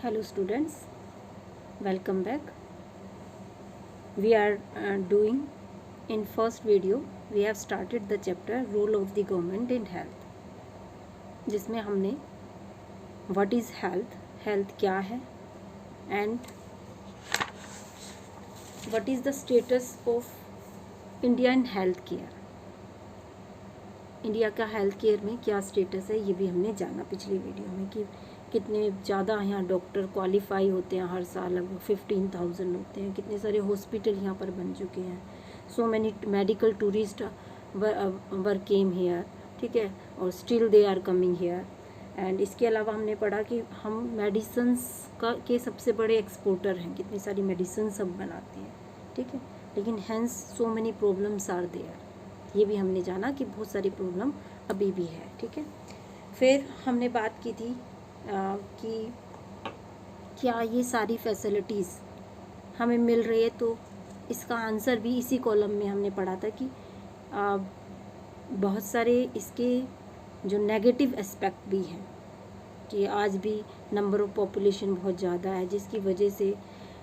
Hello students, welcome back. We are doing in first video we have started the chapter role of the government in health, जिसमें हमने what is health क्या है and what is the status of India in health care. India का health care में क्या status है ये भी हमने जाना पिछली वीडियो में कि कितने ज़्यादा यहाँ डॉक्टर क्वालिफाई होते हैं हर साल, लगभग 15,000 होते हैं, कितने सारे हॉस्पिटल यहाँ पर बन चुके हैं, so many medical tourist were came here, ठीक है, और still they are coming here. And इसके अलावा हमने पढ़ा कि हम मेडिसिन्स के सबसे बड़े एक्सपोर्टर हैं, कितनी सारी मेडिसिन सब बनाते हैं, ठीक है, लेकिन hence so many problems are there. ये भी हमने जाना कि बहुत सारी प्रॉब्लम अभी भी है, ठीक है. फिर हमने बात की थी कि क्या ये सारी फैसिलिटीज़ हमें मिल रही है, तो इसका आंसर भी इसी कॉलम में हमने पढ़ा था कि बहुत सारे इसके जो नेगेटिव एस्पेक्ट भी हैं कि आज भी नंबर ऑफ पॉपुलेशन बहुत ज़्यादा है, जिसकी वजह से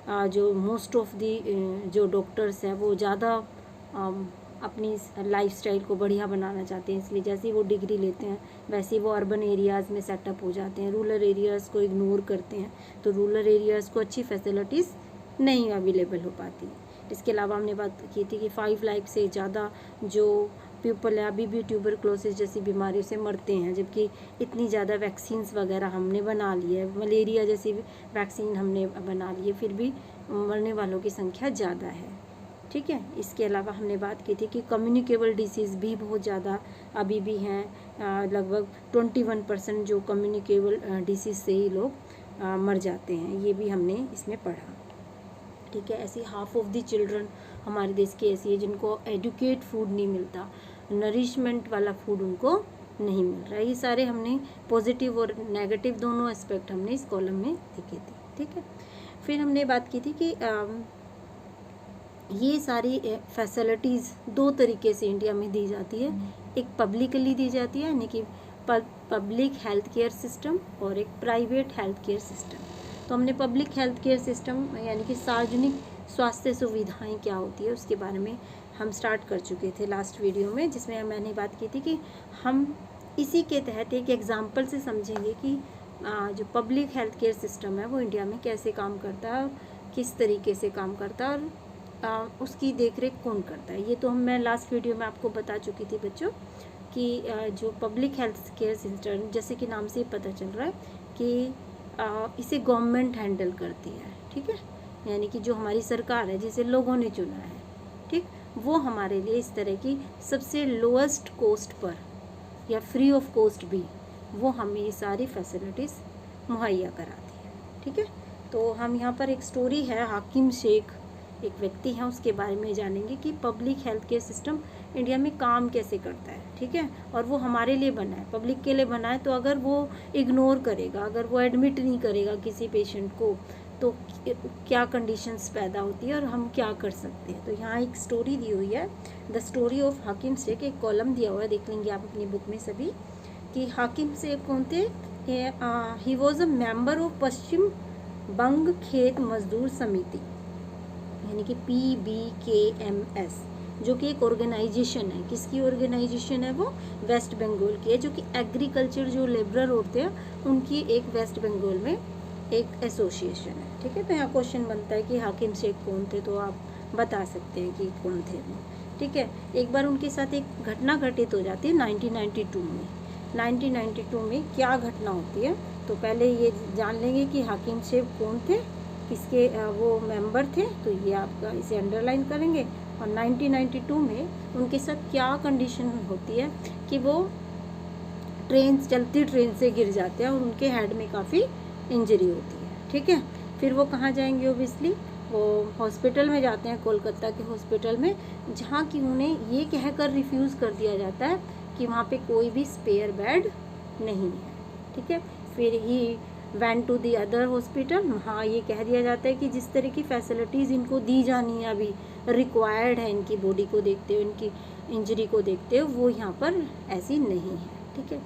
जो मोस्ट ऑफ दी जो डॉक्टर्स हैं वो ज़्यादा अपनी लाइफस्टाइल को बढ़िया बनाना चाहते हैं, इसलिए जैसे ही वो डिग्री लेते हैं वैसे ही वो अर्बन एरियाज़ में सेटअप हो जाते हैं, रूरल एरियाज़ को इग्नोर करते हैं, तो रूरल एरियाज़ को अच्छी फैसिलिटीज़ नहीं अवेलेबल हो पाती. इसके अलावा हमने बात की थी कि 5 लाख से ज़्यादा जो पीपल है अभी भी ट्यूबरक्लोसिस जैसी बीमारियों से मरते हैं, जबकि इतनी ज़्यादा वैक्सीन्स वगैरह हमने बना ली है, मलेरिया जैसी वैक्सीन हमने बना ली है, फिर भी मरने वालों की संख्या ज़्यादा है, ठीक है. इसके अलावा हमने बात की थी कि कम्युनिकेबल डिसीज़ भी बहुत ज़्यादा अभी भी हैं, लगभग 21% जो कम्युनिकेबल डिसीज़ से ही लोग मर जाते हैं, ये भी हमने इसमें पढ़ा, ठीक है. ऐसी हाफ ऑफ द चिल्ड्रन हमारे देश की ऐसी है जिनको एडुकेट फूड नहीं मिलता, नरिशमेंट वाला फूड उनको नहीं मिल रहा है. ये सारे हमने पॉजिटिव और नेगेटिव दोनों एस्पेक्ट हमने इस कॉलम में लिखे थे, ठीक है. फिर हमने बात की थी कि ये सारी फैसिलिटीज़ 2 तरीके से इंडिया में दी जाती है, एक पब्लिकली दी जाती है यानी कि पब्लिक हेल्थ केयर सिस्टम और एक प्राइवेट हेल्थ केयर सिस्टम. तो हमने पब्लिक हेल्थ केयर सिस्टम यानी कि सार्वजनिक स्वास्थ्य सुविधाएं क्या होती है उसके बारे में हम स्टार्ट कर चुके थे लास्ट वीडियो में, जिसमें मैंने बात की थी कि हम इसी के तहत एक एग्जाम्पल से समझेंगे कि जो पब्लिक हेल्थ केयर सिस्टम है वो इंडिया में कैसे काम करता है, किस तरीके से काम करता है और उसकी देखरेख कौन करता है. ये तो मैं लास्ट वीडियो में आपको बता चुकी थी बच्चों कि जो पब्लिक हेल्थ केयर सिस्टम जैसे कि नाम से पता चल रहा है कि इसे गवर्नमेंट हैंडल करती है, ठीक है, यानी कि जो हमारी सरकार है जिसे लोगों ने चुना है, ठीक, वो हमारे लिए इस तरह की सबसे लोएस्ट कॉस्ट पर या फ्री ऑफ कॉस्ट भी वो हमें ये सारी फैसिलिटीज़ मुहैया कराती है, ठीक है. तो हम यहाँ पर एक स्टोरी है, हाकिम शेख एक व्यक्ति हैं, उसके बारे में जानेंगे कि public health care system India में काम कैसे करता है, ठीक है, और वो हमारे लिए बना है, पब्लिक के लिए बना है. तो अगर वो इग्नोर करेगा, अगर वो एडमिट नहीं करेगा किसी पेशेंट को, तो क्या कंडीशंस पैदा होती है और हम क्या कर सकते हैं. तो यहाँ एक स्टोरी दी हुई है, द स्टोरी ऑफ हाकिम शेख, एक कॉलम दिया हुआ है, देख लेंगे आप अपनी बुक में सभी कि हाकिम शेख कौन थे. He was a member of Paschim Banga Khet मजदूर समिति यानी कि PBKMS, जो कि एक ऑर्गेनाइजेशन है. किसकी ऑर्गेनाइजेशन है वो? वेस्ट बंगाल की है, जो कि एग्रीकल्चर जो लेबरर होते हैं उनकी एक वेस्ट बंगाल में एक एसोसिएशन है, ठीक है. तो यहाँ क्वेश्चन बनता है कि हाकिम शेख कौन थे, तो आप बता सकते हैं कि कौन थे वो, ठीक है. एक बार उनके साथ एक घटना घटित हो जाती है 1992 में. 1992 में क्या घटना होती है, तो पहले ये जान लेंगे कि हाकिम शेख कौन थे, किसके वो मेंबर थे, तो ये आपका इसे अंडरलाइन करेंगे. और 1992 में उनके साथ क्या कंडीशन होती है कि वो चलती ट्रेन से गिर जाते हैं और उनके हेड में काफ़ी इंजरी होती है, ठीक है. फिर वो कहाँ जाएंगे, ओबियसली वो हॉस्पिटल में जाते हैं, कोलकाता के हॉस्पिटल में, जहाँ कि उन्हें ये कहकर रिफ्यूज़ कर दिया जाता है कि वहाँ पे कोई भी स्पेयर बेड नहीं है, ठीक है. फिर he went to the other hospital, हाँ ये कह दिया जाता है कि जिस तरह की फैसिलिटीज़ इनको दी जानी है अभी रिक्वायर्ड है इनकी बॉडी को देखते हुए, इनकी इंजरी को देखते हुए, वो यहाँ पर ऐसी नहीं है, ठीक है.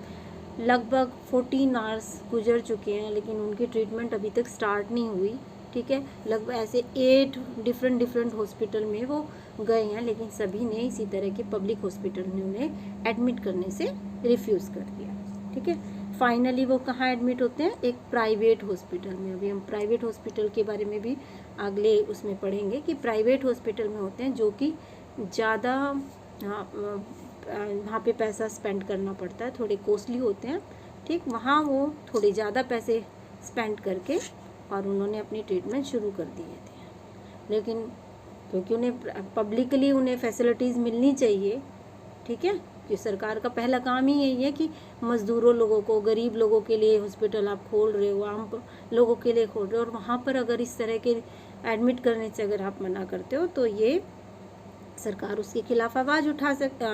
लगभग 14 आवर्स गुजर चुके हैं लेकिन उनकी ट्रीटमेंट अभी तक स्टार्ट नहीं हुई, ठीक है। लगभग ऐसे 8 डिफरेंट हॉस्पिटल में वो गए हैं, लेकिन सभी ने इसी तरह के पब्लिक हॉस्पिटल ने उन्हें एडमिट करने से रिफ्यूज़ कर दिया, ठीक है। फाइनली वो कहाँ एडमिट होते हैं? एक प्राइवेट हॉस्पिटल में। अभी हम प्राइवेट हॉस्पिटल के बारे में भी अगले उसमें पढ़ेंगे कि प्राइवेट हॉस्पिटल में होते हैं जो कि ज़्यादा वहाँ पे पैसा स्पेंड करना पड़ता है, थोड़े कॉस्टली होते हैं, ठीक। वहाँ वो थोड़े ज़्यादा पैसे स्पेंड करके और उन्होंने अपनी ट्रीटमेंट शुरू कर दिए थे, लेकिन क्योंकि उन्हें पब्लिकली उन्हें फैसिलिटीज़ मिलनी चाहिए, ठीक है, कि सरकार का पहला काम ही यही है कि मज़दूरों लोगों को, गरीब लोगों के लिए हॉस्पिटल आप खोल रहे हो, आम लोगों के लिए खोल रहे हो, और वहाँ पर अगर इस तरह के एडमिट करने से अगर आप मना करते हो तो ये सरकार उसके खिलाफ आवाज़ उठा सकते,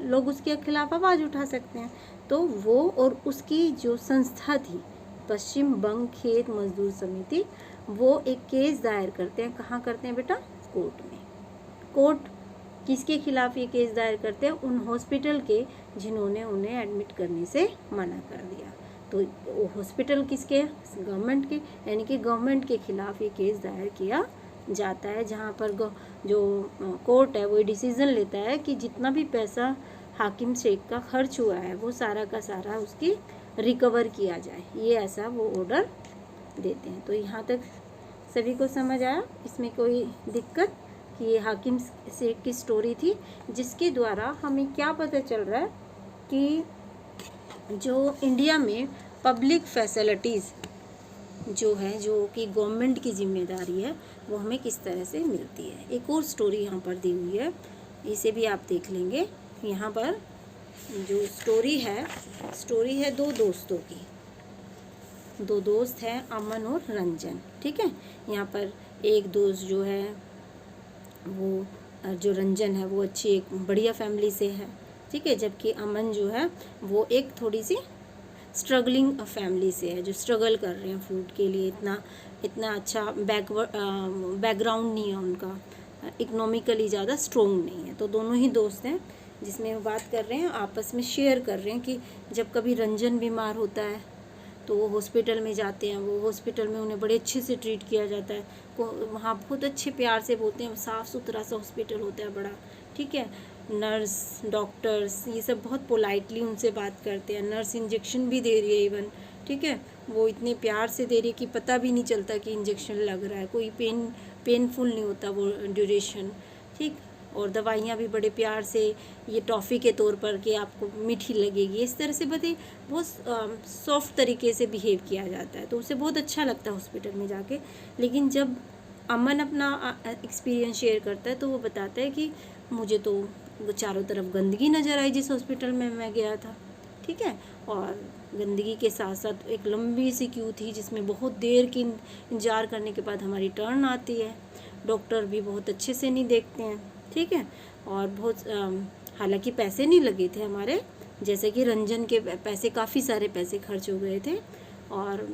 लोग उसके खिलाफ आवाज़ उठा सकते हैं। तो वो और उसकी जो संस्था थी पश्चिम बंग खेत मजदूर समिति, वो एक केस दायर करते हैं। कहाँ करते हैं बेटा? कोर्ट में। कोर्ट किसके खिलाफ ये केस दायर करते हैं? उन हॉस्पिटल के जिन्होंने उन्हें एडमिट करने से मना कर दिया। तो वो हॉस्पिटल किसके? गवर्नमेंट के, यानी कि गवर्नमेंट के खिलाफ ये केस दायर किया जाता है, जहाँ पर जो कोर्ट है वो डिसीज़न लेता है कि जितना भी पैसा हाकिम शेख का खर्च हुआ है वो सारा का सारा उसकी रिकवर किया जाए, ये ऐसा वो ऑर्डर देते हैं। तो यहाँ तक सभी को समझ आया? इसमें कोई दिक्कत? कि ये हाकिम शेख की स्टोरी थी जिसके द्वारा हमें क्या पता चल रहा है कि जो इंडिया में पब्लिक फैसिलिटीज़ जो है, जो कि गवर्नमेंट की जिम्मेदारी है, वो हमें किस तरह से मिलती है। एक और स्टोरी यहाँ पर दी हुई है, इसे भी आप देख लेंगे। यहाँ पर जो स्टोरी है दो दोस्तों की। दो दोस्त हैं, अमन और रंजन, ठीक है। यहाँ पर एक दोस्त जो है वो जो रंजन है वो अच्छी एक बढ़िया फैमिली से है, ठीक है, जबकि अमन जो है वो एक थोड़ी सी स्ट्रगलिंग फैमिली से है, जो स्ट्रगल कर रहे हैं फूड के लिए। इतना अच्छा बैकग्राउंड नहीं है उनका, इकोनॉमिकली ज़्यादा स्ट्रॉन्ग नहीं है। तो दोनों ही दोस्त हैं जिसमें वो बात कर रहे हैं, आपस में शेयर कर रहे हैं कि जब कभी रंजन बीमार होता है तो वो हॉस्पिटल में जाते हैं। वो हॉस्पिटल में उन्हें बड़े अच्छे से ट्रीट किया जाता है, वहाँ बहुत अच्छे प्यार से बोलते हैं, साफ़ सुथरा सा हॉस्पिटल होता है बड़ा, ठीक है। नर्स, डॉक्टर्स, ये सब बहुत पोलाइटली उनसे बात करते हैं। नर्स इंजेक्शन भी दे रही है इवन, ठीक है, वो इतने प्यार से दे रही है कि पता भी नहीं चलता कि इंजेक्शन लग रहा है, कोई पेनफुल नहीं होता वो ड्यूरेशन, ठीक। और दवाइयाँ भी बड़े प्यार से, ये टॉफ़ी के तौर पर कि आपको मीठी लगेगी, इस तरह से बहुत सॉफ्ट तरीके से बिहेव किया जाता है। तो उसे बहुत अच्छा लगता है हॉस्पिटल में जाके। लेकिन जब अमन अपना एक्सपीरियंस शेयर करता है तो वो बताता है कि मुझे तो चारों तरफ गंदगी नज़र आई जिस हॉस्पिटल में मैं गया था, ठीक है, और गंदगी के साथ साथ एक लंबी सी क्यू थी जिसमें बहुत देर की इंतजार करने के बाद हमारी टर्न आती है। डॉक्टर भी बहुत अच्छे से नहीं देखते हैं, ठीक है, और बहुत हालांकि पैसे नहीं लगे थे हमारे, जैसे कि रंजन के पैसे, काफ़ी सारे पैसे खर्च हो गए थे, और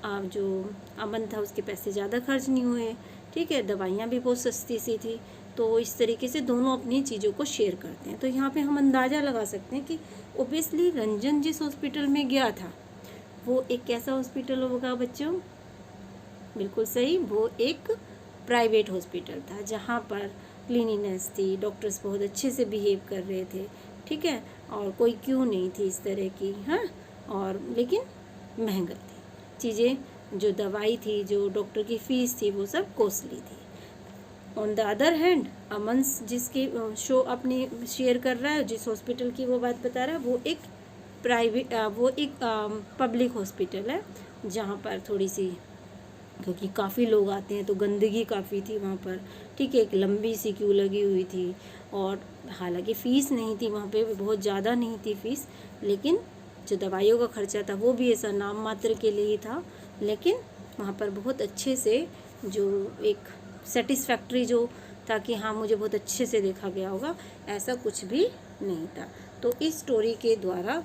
जो अमन था उसके पैसे ज़्यादा खर्च नहीं हुए, ठीक है। दवाइयाँ भी बहुत सस्ती सी थी। तो इस तरीके से दोनों अपनी चीज़ों को शेयर करते हैं। तो यहाँ पे हम अंदाज़ा लगा सकते हैं कि ओबियसली रंजन जिस हॉस्पिटल में गया था वो एक कैसा हॉस्पिटल होगा बच्चों? बिल्कुल सही, वो एक प्राइवेट हॉस्पिटल था जहाँ पर क्लीनिनेस थी, डॉक्टर्स बहुत अच्छे से बिहेव कर रहे थे, ठीक है, और कोई क्यू नहीं थी इस तरह की, हाँ, और लेकिन महंगा थी चीज़ें, जो दवाई थी, जो डॉक्टर की फ़ीस थी, वो सब कॉस्टली थी। ऑन द अदर हैंड अमन जिसकी शो अपनी शेयर कर रहा है, जिस हॉस्पिटल की वो बात बता रहा है, वो एक पब्लिक हॉस्पिटल है जहाँ पर थोड़ी सी, क्योंकि काफ़ी लोग आते हैं तो गंदगी काफ़ी थी वहाँ पर, ठीक है, एक लंबी सी क्यू लगी हुई थी, और हालांकि फ़ीस नहीं थी वहाँ पे, बहुत ज़्यादा नहीं थी फ़ीस, लेकिन जो दवाइयों का खर्चा था वो भी ऐसा नाम मात्र के लिए ही था। लेकिन वहाँ पर बहुत अच्छे से जो एक सेटिस्फैक्ट्री जो था कि हाँ मुझे बहुत अच्छे से देखा गया होगा, ऐसा कुछ भी नहीं था। तो इस स्टोरी के द्वारा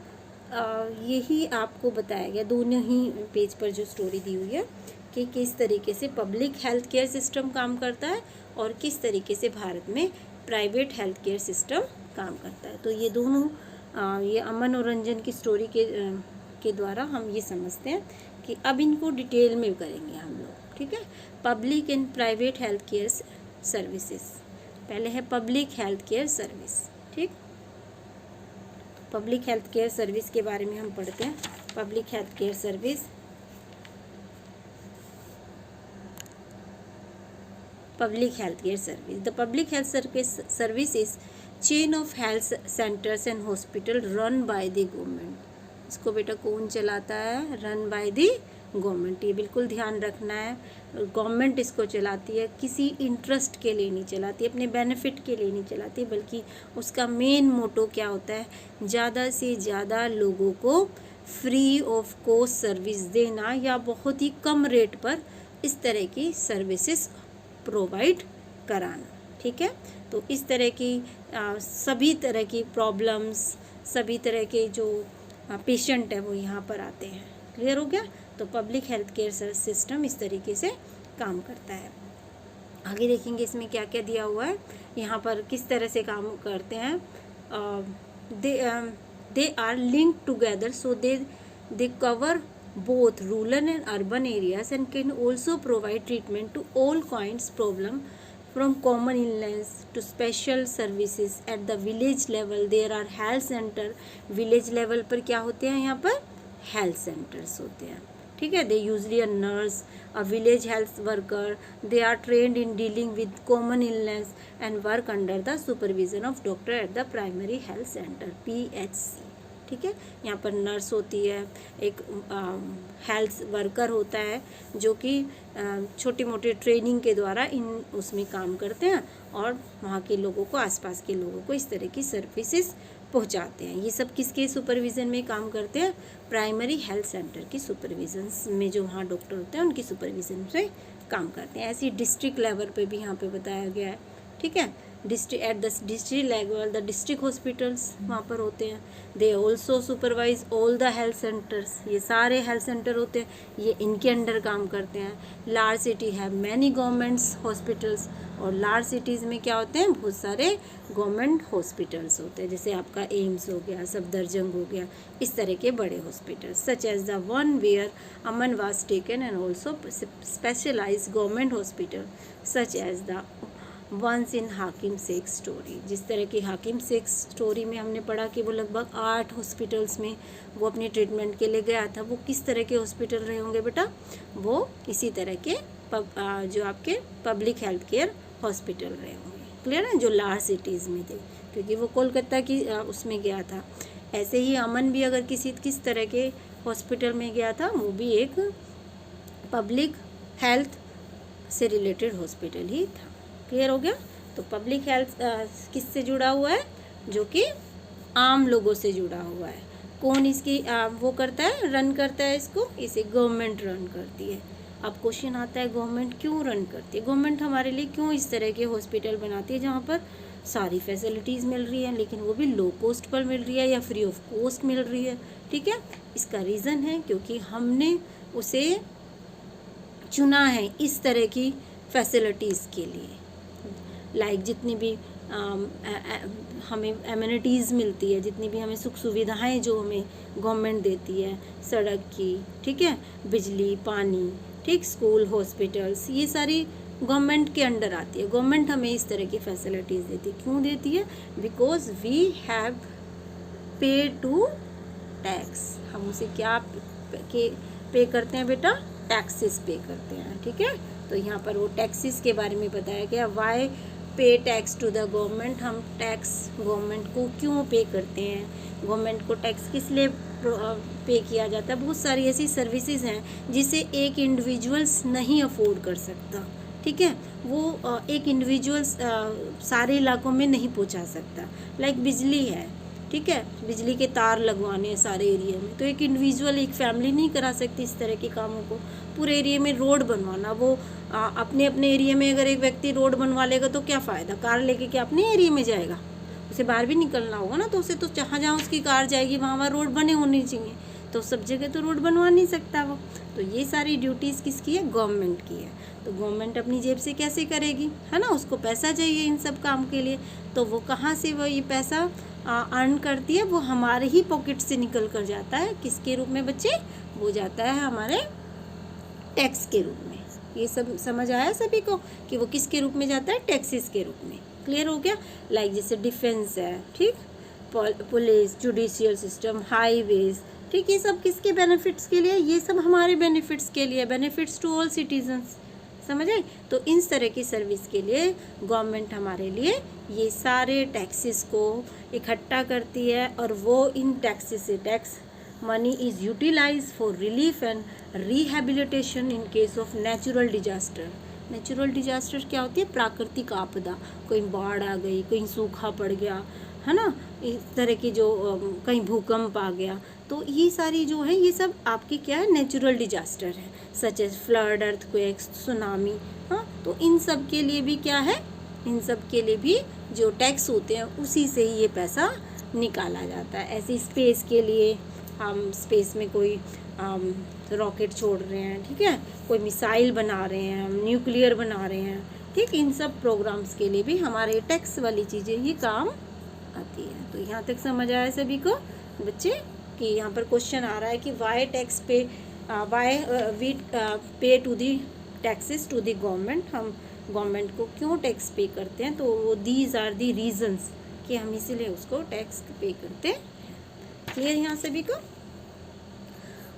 यही आपको बताया गया, दोनों ही पेज पर जो स्टोरी दी हुई है कि किस तरीके से पब्लिक हेल्थ केयर सिस्टम काम करता है और किस तरीके से भारत में प्राइवेट हेल्थ केयर सिस्टम काम करता है। तो ये दोनों ये अमन और रंजन की स्टोरी के द्वारा हम ये समझते हैं कि अब इनको डिटेल में करेंगे हम लोग, ठीक है। Public and private health care services, पहले है पब्लिक हेल्थ केयर सर्विस, ठीक। पब्लिक हेल्थ केयर सर्विस के बारे में हम पढ़ते हैं। Public health care service, public health care service. The public health service is chain of health centers and hospital run by the government. इसको बेटा कौन चलाता है? Run by the government. ये बिल्कुल ध्यान रखना है, गवर्नमेंट इसको चलाती है, किसी इंटरेस्ट के लिए नहीं चलाती, अपने बेनिफिट के लिए नहीं चलाती, बल्कि उसका मेन मोटो क्या होता है? ज़्यादा से ज़्यादा लोगों को फ्री ऑफ कॉस्ट सर्विस देना या बहुत ही कम रेट पर इस तरह की सर्विसेज प्रोवाइड कराना, ठीक है। तो इस तरह की सभी तरह की प्रॉब्लम्स, सभी तरह के जो पेशेंट है वो यहाँ पर आते हैं। क्लियर हो गया? तो पब्लिक हेल्थ केयर सिस्टम इस तरीके से काम करता है। आगे देखेंगे इसमें क्या क्या दिया हुआ है, यहाँ पर किस तरह से काम करते हैं। They are link together so they cover both rural and urban areas and can also provide treatment to all kinds problem from common illness to special services at the village level. There are health center, village level पर क्या होते हैं? यहाँ पर health centers होते हैं, ठीक है। They usually a nurse, a village health worker, they are trained in dealing with common illness and work under the supervision of doctor at the primary health center PHC, ठीक है। यहाँ पर nurse होती है, एक हेल्थ वर्कर होता है जो कि छोटी मोटी ट्रेनिंग के द्वारा उसमें काम करते हैं और वहाँ के लोगों को, आसपास के लोगों को इस तरह की सर्विसेज पहुँचाते हैं। ये सब किसके सुपरविज़न में काम करते हैं? प्राइमरी हेल्थ सेंटर की सुपरविज़न में, जो वहाँ डॉक्टर होते हैं उनकी सुपरविज़न से काम करते हैं। ऐसी डिस्ट्रिक्ट लेवल पे भी यहाँ पे बताया गया है, ठीक है। At the district level the district hospitals वहाँ पर होते हैं। They also supervise all the health centres, ये सारे हेल्थ सेंटर होते हैं, ये इनके अंडर काम करते हैं। लार्ज सिटी है मैनी गवर्नमेंट्स हॉस्पिटल्स, और लार्ज सिटीज़ में क्या होते हैं? बहुत सारे गवर्नमेंट हॉस्पिटल्स होते हैं, जैसे आपका एम्स हो गया, सफदरजंग हो गया, इस तरह के बड़े hospitals. Such as the one where Aman was taken and also specialised government hospital such as the ones in Hakim Sheikh story. जिस तरह की हाकिम शेख स्टोरी में हमने पढ़ा कि वो लगभग 8 हॉस्पिटल्स में वो अपनी ट्रीटमेंट के लिए गया था, वो किस तरह के हॉस्पिटल रहे होंगे बेटा? वो इसी तरह के जो आपके पब्लिक हेल्थ केयर हॉस्पिटल रहे होंगे। क्लियर है? जो लार्ज सिटीज़ में थे, क्योंकि वो कोलकाता की उसमें गया था। ऐसे ही अमन भी अगर किस तरह के हॉस्पिटल में गया था, वो भी एक पब्लिक हेल्थ से रिलेटेड हॉस्पिटल ही था। क्लियर हो गया? तो पब्लिक हेल्थ किससे जुड़ा हुआ है? जो कि आम लोगों से जुड़ा हुआ है। कौन इसकी वो करता है, रन करता है इसको? इसे गवर्नमेंट रन करती है। अब क्वेश्चन आता है, गवर्नमेंट क्यों रन करती है? गवर्नमेंट हमारे लिए क्यों इस तरह के हॉस्पिटल बनाती है जहाँ पर सारी फैसिलिटीज़ मिल रही हैं, लेकिन वो भी लो कॉस्ट पर मिल रही है या फ्री ऑफ कॉस्ट मिल रही है? ठीक है, इसका रीज़न है क्योंकि हमने उसे चुना है इस तरह की फैसिलिटीज़ के लिए। लाइक जितनी भी हमें एमिनिटीज़ मिलती है, जितनी भी हमें सुख सुविधाएं जो हमें गवर्नमेंट देती है, सड़क की, ठीक है, बिजली, पानी, ठीक, स्कूल, हॉस्पिटल्स, ये सारी गवर्नमेंट के अंडर आती है। गवर्नमेंट हमें इस तरह की फैसिलिटीज़ देती है। क्यों देती है? बिकॉज वी हैव पे टू टैक्स। हम उसे क्या पे करते हैं बेटा? टैक्सेस पे करते हैं। ठीक है, तो यहाँ पर वो टैक्सेस के बारे में बताया गया। वाई पे टैक्स टू द गवर्नमेंट, हम टैक्स गवर्नमेंट को क्यों पे करते हैं? गवर्नमेंट को टैक्स किस लिए पे किया जाता है? बहुत सारी ऐसी सर्विसेज हैं जिसे एक इंडिविजुअल्स नहीं अफोर्ड कर सकता। ठीक है, वो एक इंडिविजुअल्स सारे इलाकों में नहीं पहुंचा सकता। लाइक बिजली है, ठीक है, बिजली के तार लगवाने हैं सारे एरिया में, तो एक इंडिविजुअल, एक फैमिली नहीं करा सकती इस तरह के कामों को। पूरे एरिया में रोड बनवाना, वो अपने अपने एरिया में अगर एक व्यक्ति रोड बनवा लेगा तो क्या फ़ायदा? कार लेके क्या अपने एरिया में जाएगा? उसे बाहर भी निकलना होगा ना, तो उसे तो जहाँ जहाँ उसकी कार जाएगी वहाँ रोड बने होने चाहिए। तो सब जगह तो रोड बनवा नहीं सकता वो। तो ये सारी ड्यूटीज़ किसकी है? गवर्नमेंट की है। तो गवर्नमेंट अपनी जेब से कैसे करेगी, है ना? उसको पैसा चाहिए इन सब काम के लिए, तो वो कहाँ से वो ये पैसा अर्न करती है वो हमारे ही पॉकेट से निकल कर जाता है। किसके रूप में बच्चे? वो जाता है हमारे टैक्स के रूप में। ये सब समझ आया सभी को कि वो किसके रूप में जाता है? टैक्सेस के रूप में। क्लियर हो गया? लाइक जैसे डिफेंस है, ठीक, पुलिस, जुडिशियल सिस्टम, हाईवेज, ठीक, ये सब किसके बेनिफिट्स के लिए? ये सब हमारे बेनिफिट्स के लिए, बेनिफिट्स टू ऑल सिटीजन्स। समझ आए? तो इस तरह की सर्विस के लिए गवर्नमेंट हमारे लिए ये सारे टैक्सेस को इकट्ठा करती है और वो इन टैक्सेस से tax money is utilise for relief and rehabilitation in case of natural disaster. Natural disaster क्या होती है? प्राकृतिक आपदा, कोई बाढ़ आ गई, कहीं सूखा पड़ गया, है ना, इस तरह की जो कहीं भूकंप आ गया, तो ये सारी जो है ये सब आपकी क्या है? नेचुरल डिजास्टर है, such as flood, earthquakes, tsunami. हाँ, तो इन सब के लिए भी क्या है? इन सब के लिए भी जो टैक्स होते हैं उसी से ही ये पैसा निकाला जाता है। ऐसे स्पेस के लिए हम स्पेस में कोई रॉकेट छोड़ रहे हैं, ठीक है, कोई मिसाइल बना रहे हैं, हम न्यूक्लियर बना रहे हैं, ठीक, इन सब प्रोग्राम्स के लिए भी हमारे टैक्स वाली चीज़ें ही काम आती है। तो यहाँ तक समझ आया सभी को बच्चे कि यहाँ पर क्वेश्चन आ रहा है कि why tax pay why we pay to the taxes to the government, हम गवर्नमेंट को क्यों टैक्स पे करते हैं? तो वो दीज आर दी रीजंस कि हम इसीलिए उसको टैक्स पे करते हैं। क्लियर यहाँ सभी को?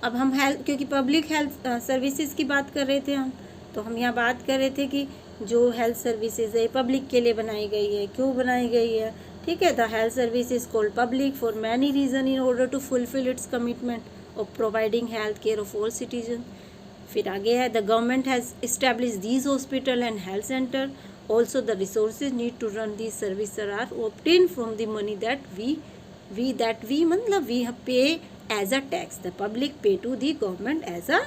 अब हम हेल्थ, क्योंकि पब्लिक हेल्थ सर्विसेज की बात कर रहे थे हम, तो हम यहाँ बात कर रहे थे कि जो हेल्थ सर्विसेज है पब्लिक के लिए बनाई गई है, क्यों बनाई गई है, ठीक है। The health service is called public for many reason in order to fulfil its commitment of providing health care of all citizen. फिर आगे है the government has establish these hospital and health centre, also the resources need to run these service are obtain from the money that we मतलब we pay as a tax, the public pay to the government as a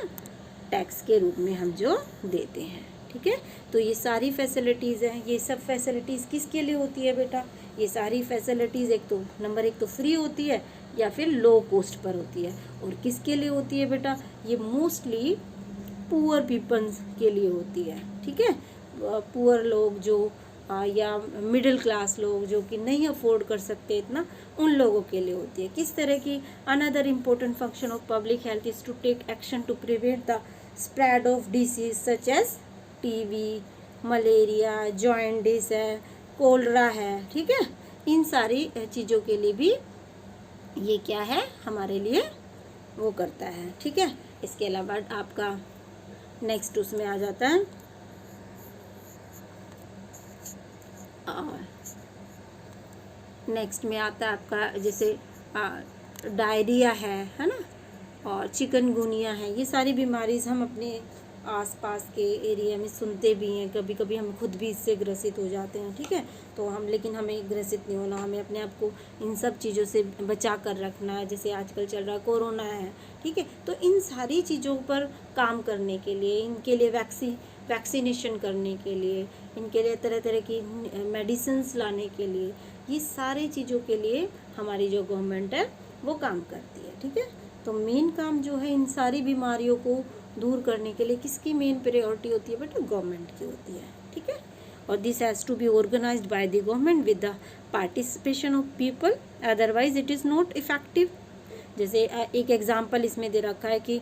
tax के रूप में हम जो देते हैं, ठीक है। तो ये सारी फैसिलिटीज़ हैं, ये सब फैसिलिटीज़ किसके लिए होती है बेटा? ये सारी फैसिलिटीज़ एक तो नंबर एक तो फ्री होती है या फिर लो कॉस्ट पर होती है, और किसके लिए होती है बेटा? ये मोस्टली पुअर पीपल्स के लिए होती है, ठीक है। पुअर लोग जो या मिडिल क्लास लोग जो कि नहीं अफोर्ड कर सकते इतना, उन लोगों के लिए होती है। किस तरह की? Another important function of public health is to take action to prevent the spread of disease such as TB, malaria, jaundice है, कोलरा है, ठीक है। इन सारी चीज़ों के लिए भी ये क्या है? हमारे लिए वो करता है, ठीक है। इसके अलावा आपका नेक्स्ट उसमें आ जाता है नेक्स्ट में आता है आपका जैसे डायरिया है ना, और चिकनगुनिया है। ये सारी बीमारी हम अपने आसपास के एरिया में सुनते भी हैं, कभी कभी हम खुद भी इससे ग्रसित हो जाते हैं, ठीक है। तो लेकिन हमें ग्रसित नहीं होना, हमें अपने आप को इन सब चीज़ों से बचा कर रखना है। जैसे आजकल चल रहा कोरोना है, ठीक है। तो इन सारी चीज़ों पर काम करने के लिए, इनके लिए वैक्सीनेशन करने के लिए, इनके लिए तरह तरह की मेडिसिन्स लाने के लिए, ये सारी चीज़ों के लिए हमारी जो गवर्नमेंट है वो काम करती है, ठीक है। तो मेन काम जो है इन सारी बीमारियों को दूर करने के लिए किसकी मेन प्रायोरिटी होती है बेटा? गवर्नमेंट की होती है, ठीक है। और this has to be organised by the government with the participation of people, otherwise it is not effective. जैसे एक एग्जांपल इसमें दे रखा है कि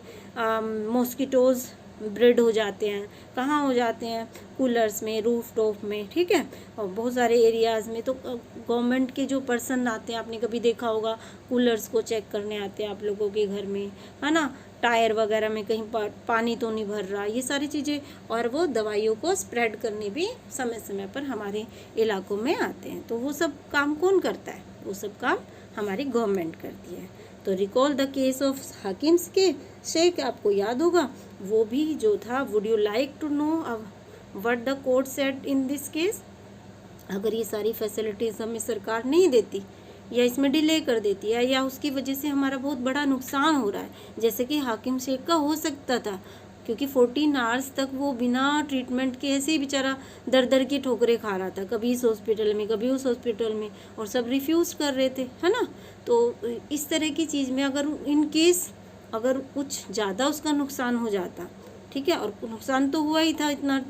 मॉस्किटोज़ ब्रीड हो जाते हैं, कहाँ हो जाते हैं? कूलर्स में, रूफ टॉप में, ठीक है। और बहुत सारे एरियाज़ में तो गवर्नमेंट के जो पर्सन आते हैं, आपने कभी देखा होगा कूलर्स को चेक करने आते हैं आप लोगों के घर में, है ना, टायर वगैरह में कहीं पानी तो नहीं भर रहा, ये सारी चीज़ें। और वो दवाइयों को स्प्रेड करने भी समय समय पर हमारे इलाकों में आते हैं। तो वो सब काम कौन करता है? वो सब काम हमारी गवर्नमेंट करती है। तो recall the case of Hakim's के शेख, आपको याद होगा वो भी जो था। Would you like to know what the court said in this case? अगर ये सारी फैसिलिटीज़ हमें सरकार नहीं देती या इसमें डिले कर देती है या उसकी वजह से हमारा बहुत बड़ा नुकसान हो रहा है, जैसे कि हाकिम शेख का हो सकता था, क्योंकि 14 आवर्स तक वो बिना ट्रीटमेंट के ऐसे ही बेचारा दर दर की ठोकरें खा रहा था, कभी इस हॉस्पिटल में कभी उस हॉस्पिटल में, और सब रिफ्यूज़ कर रहे थे, है ना। तो इस तरह की चीज़ में अगर इन केस अगर कुछ ज़्यादा उसका नुकसान हो जाता, ठीक है, और नुकसान तो हुआ ही था, इतना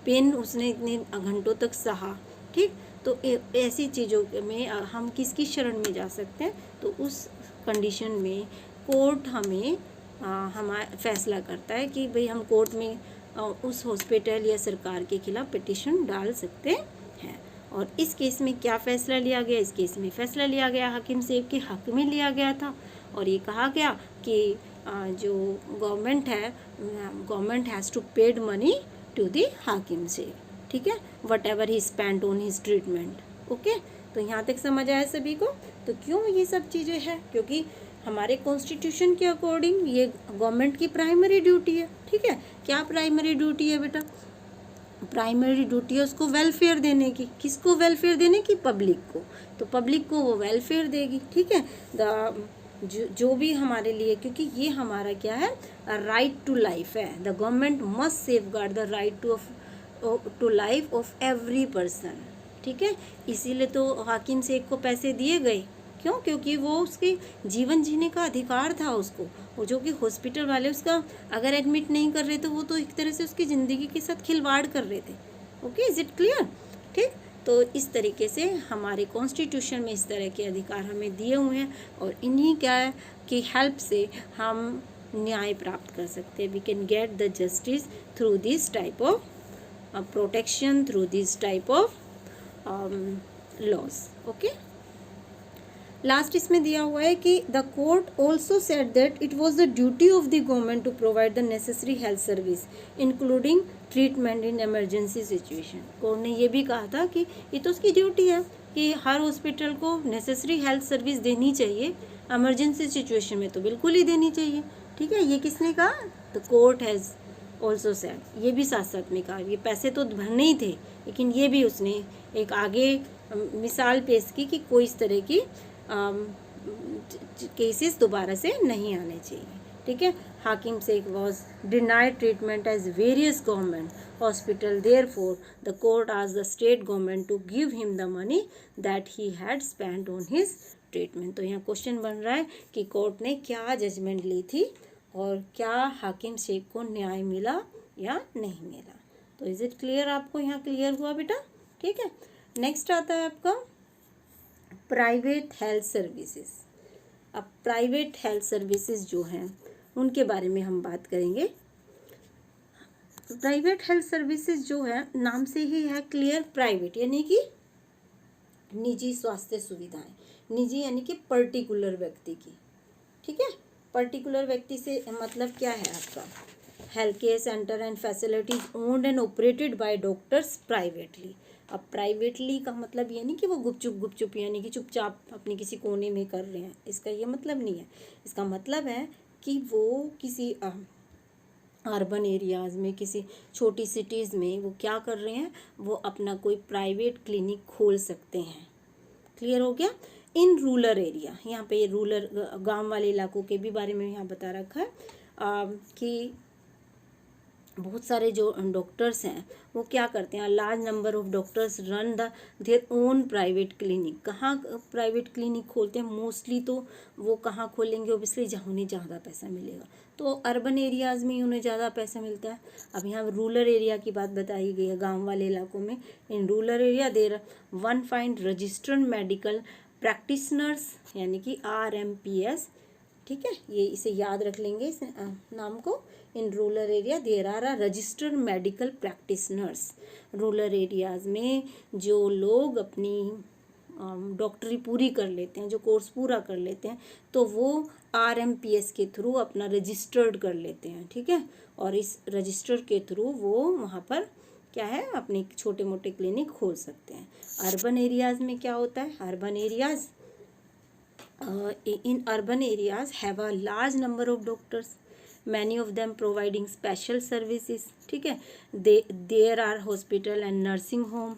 पेन उसने इतने घंटों तक सहा, ठीक, तो ऐसी चीज़ों में हम किसकी शरण में जा सकते हैं? तो उस कंडीशन में कोर्ट हमें हमारा फैसला करता है कि भाई हम कोर्ट में उस हॉस्पिटल या सरकार के खिलाफ पिटीशन डाल सकते हैं। और इस केस में क्या फ़ैसला लिया गया? इस केस में फ़ैसला लिया गया हाकिम सेब के हक़ में लिया गया था, और ये कहा गया कि जो गवर्नमेंट है, government has to paid money to the Hakim सेब, ठीक है, whatever he spend on his treatment. Okay, तो यहाँ तक समझ आया सभी को? तो क्यों ये सब चीज़ें हैं? क्योंकि हमारे कॉन्स्टिट्यूशन के अकॉर्डिंग ये गवर्नमेंट की प्राइमरी ड्यूटी है, ठीक है। क्या प्राइमरी ड्यूटी है बेटा? प्राइमरी ड्यूटी है उसको वेलफेयर देने की। किसको वेलफेयर देने की? पब्लिक को। तो पब्लिक को वो वेलफेयर देगी, ठीक है। जो भी हमारे लिए, क्योंकि ये हमारा क्या है, राइट टू लाइफ है। The government must safeguard the right to life of every person, ठीक है। इसीलिए तो हाकिम सेब को पैसे दिए गए। क्यों? क्योंकि वो उसके जीवन जीने का अधिकार था उसको। वो जो कि हॉस्पिटल वाले उसका अगर एडमिट नहीं कर रहे तो वो तो एक तरह से उसकी ज़िंदगी के साथ खिलवाड़ कर रहे थे। Okay, is it clear? ठीक, तो इस तरीके से हमारे कॉन्स्टिट्यूशन में इस तरह के अधिकार हमें दिए हुए हैं, और इन्हीं क्या की हेल्प से हम न्याय प्राप्त कर सकते हैं। We can get the justice through this type of protection, through this type of laws. Okay, last इसमें दिया हुआ है कि the court also said that it was the duty of the government to provide the necessary health service including treatment in emergency situation. Court ने ये भी कहा था कि ये तो उसकी ड्यूटी है कि हर हॉस्पिटल को नेसेसरी हेल्थ सर्विस देनी चाहिए, इमरजेंसी सिचुएशन में तो बिल्कुल ही देनी चाहिए, ठीक है। ये किसने कहा? The court has also said. ये भी साथ साथ में कहा। ये पैसे तो भरने ही थे, लेकिन ये भी उसने एक आगे मिसाल पेश की कि कोई इस तरह की केसेस दोबारा से नहीं आने चाहिए, ठीक है। हाकिम सेब was denied treatment as various government hospital, therefore the court asked the state government to give him the money that he had spent on his treatment. तो यहाँ क्वेश्चन बन रहा है कि कोर्ट ने क्या जजमेंट ली थी और क्या हाकिम सेब को न्याय मिला या नहीं मिला। तो इज इट क्लियर? आपको यहाँ क्लियर हुआ बेटा? ठीक है। नेक्स्ट आता है आपका प्राइवेट हेल्थ सर्विसेज। अब प्राइवेट हेल्थ सर्विसेज जो हैं उनके बारे में हम बात करेंगे। प्राइवेट हेल्थ सर्विसेज जो है नाम से ही है क्लियर, प्राइवेट यानी कि निजी स्वास्थ्य सुविधाएं। निजी यानी कि पर्टिकुलर व्यक्ति की, ठीक है। पर्टिकुलर व्यक्ति से मतलब क्या है आपका? Health care centre and facilities owned and operated by doctors privately. अब प्राइवेटली का मतलब ये नहीं कि वो गुपचुप यानी कि चुपचाप अपने किसी कोने में कर रहे हैं, इसका ये मतलब नहीं है। इसका मतलब है कि वो किसी अर्बन एरियाज़ में, किसी छोटी सिटीज़ में वो क्या कर रहे हैं, वो अपना कोई प्राइवेट क्लिनिक खोल सकते हैं। क्लियर हो गया? इन रूरल एरिया, यहाँ पे रूरल गांव वाले इलाकों के भी बारे में यहाँ बता रखा है कि बहुत सारे जो डॉक्टर्स हैं वो क्या करते हैं, large number of doctors run their own private clinic. कहाँ प्राइवेट क्लिनिक खोलते हैं? मोस्टली तो वो कहाँ खोलेंगे? ओबियसली जहाँ उन्हें ज़्यादा पैसा मिलेगा। तो अर्बन एरियाज़ में ही उन्हें ज़्यादा पैसा मिलता है। अब यहाँ रूरल एरिया की बात बताई गई है, गाँव वाले इलाकों में। इन rural area there one find registered medical practitioners यानी कि RMPS, ठीक है। ये इसे याद रख लेंगे इस नाम को। In rural area there are registered medical practitioners. Rural areas में जो लोग अपनी डॉक्टरी पूरी कर लेते हैं, जो कोर्स पूरा कर लेते हैं, तो वो RMPS के थ्रू अपना रजिस्टर्ड कर लेते हैं, ठीक है। और इस रजिस्टर के थ्रू वो वहाँ पर क्या है, अपने छोटे मोटे क्लिनिक खोल सकते हैं। अर्बन एरियाज़ में क्या होता है? Urban areas in urban areas have a large number of doctors, many of them providing special services, ठीक है। there are hospital and nursing home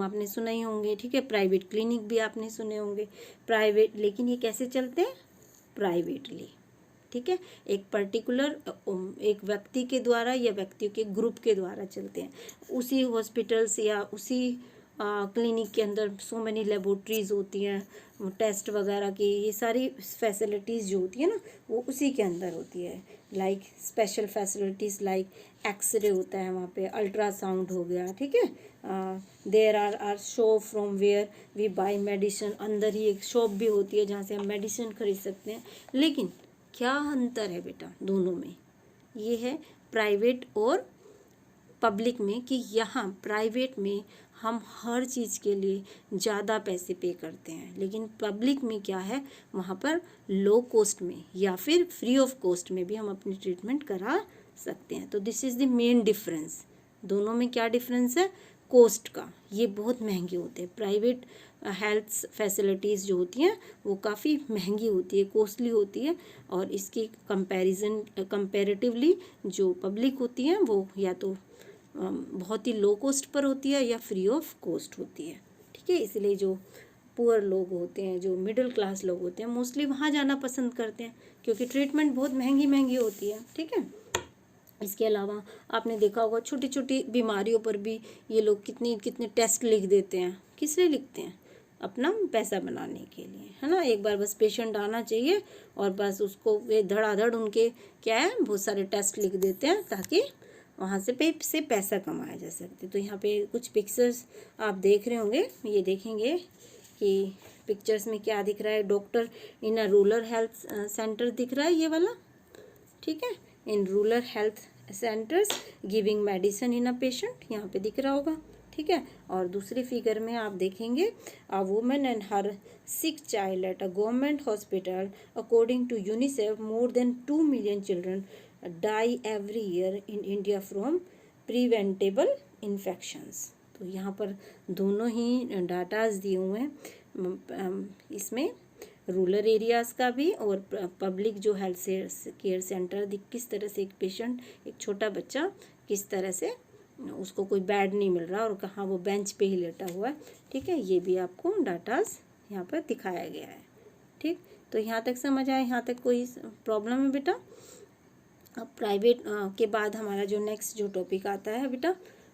आपने सुना ही होंगे, ठीक है। प्राइवेट क्लिनिक भी आपने सुने होंगे। प्राइवेट, लेकिन ये कैसे चलते हैं? प्राइवेटली, ठीक है। एक पर्टिकुलर एक व्यक्ति के द्वारा या व्यक्तियों के ग्रुप के द्वारा चलते हैं। उसी हॉस्पिटल्स या उसी क्लिनिक के अंदर सो मेनी लेबोरेटरीज होती हैं, टेस्ट वगैरह की, ये सारी फैसिलिटीज़ जो होती है ना वो उसी के अंदर होती है। Like special facilities like X ray होता है वहाँ पे, अल्ट्रासाउंड हो गया, ठीक है। There are shop from where we buy medicine, अंदर ही एक शॉप भी होती है जहाँ से हम मेडिसिन खरीद सकते हैं। लेकिन क्या अंतर है बेटा दोनों में, ये है प्राइवेट और पब्लिक में, कि यहाँ प्राइवेट में हम हर चीज़ के लिए ज़्यादा पैसे पे करते हैं, लेकिन पब्लिक में क्या है, वहाँ पर लो कॉस्ट में या फिर फ्री ऑफ कॉस्ट में भी हम अपनी ट्रीटमेंट करा सकते हैं। तो this is the main difference. दोनों में क्या डिफरेंस है, कॉस्ट का। ये बहुत महंगे होते हैं, प्राइवेट हेल्थ फैसिलिटीज़ जो होती हैं वो काफ़ी महंगी होती है, कॉस्टली होती है, और इसकी कंपैरेटिवली जो पब्लिक होती हैं वो या तो बहुत ही लो कॉस्ट पर होती है या फ्री ऑफ कॉस्ट होती है, ठीक है। इसलिए जो पुअर लोग होते हैं, जो मिडिल क्लास लोग होते हैं, मोस्टली वहाँ जाना पसंद करते हैं क्योंकि ट्रीटमेंट बहुत महंगी महंगी होती है, ठीक है। इसके अलावा आपने देखा होगा छोटी छोटी बीमारियों पर भी ये लोग कितने कितने टेस्ट लिख देते हैं। किस लिए लिखते हैं, अपना पैसा बनाने के लिए, है ना। एक बार बस पेशेंट आना चाहिए और बस उसको वे धड़ाधड़ उनके क्या है बहुत सारे टेस्ट लिख देते हैं ताकि वहाँ से पैसा कमाया जा सकते। तो यहाँ पे कुछ पिक्चर्स आप देख रहे होंगे, ये देखेंगे कि पिक्चर्स में क्या दिख रहा है। Doctor in a rural health centre दिख रहा है ये वाला, ठीक है। In rural health centres giving medicine in a patient, यहाँ पे दिख रहा होगा, ठीक है। और दूसरी फिगर में आप देखेंगे a woman and her sick child at a government hospital according to UNICEF more than 2 million children die every year in India from preventable infections. तो यहाँ पर दोनों ही डाटाज दिए हुए हैं, इसमें रूरल एरियाज़ का भी और पब्लिक जो हेल्थ केयर सेंटर किस तरह से एक पेशेंट, एक छोटा बच्चा किस तरह से उसको कोई बेड नहीं मिल रहा और कहाँ वो बेंच पे ही लेटा हुआ है, ठीक है। ये भी आपको डाटाज यहाँ पर दिखाया गया है, ठीक। तो यहाँ तक समझ आए, यहाँ तक कोई प्रॉब्लम है बेटा। अब प्राइवेट के बाद हमारा जो नेक्स्ट जो टॉपिक आता है बेटा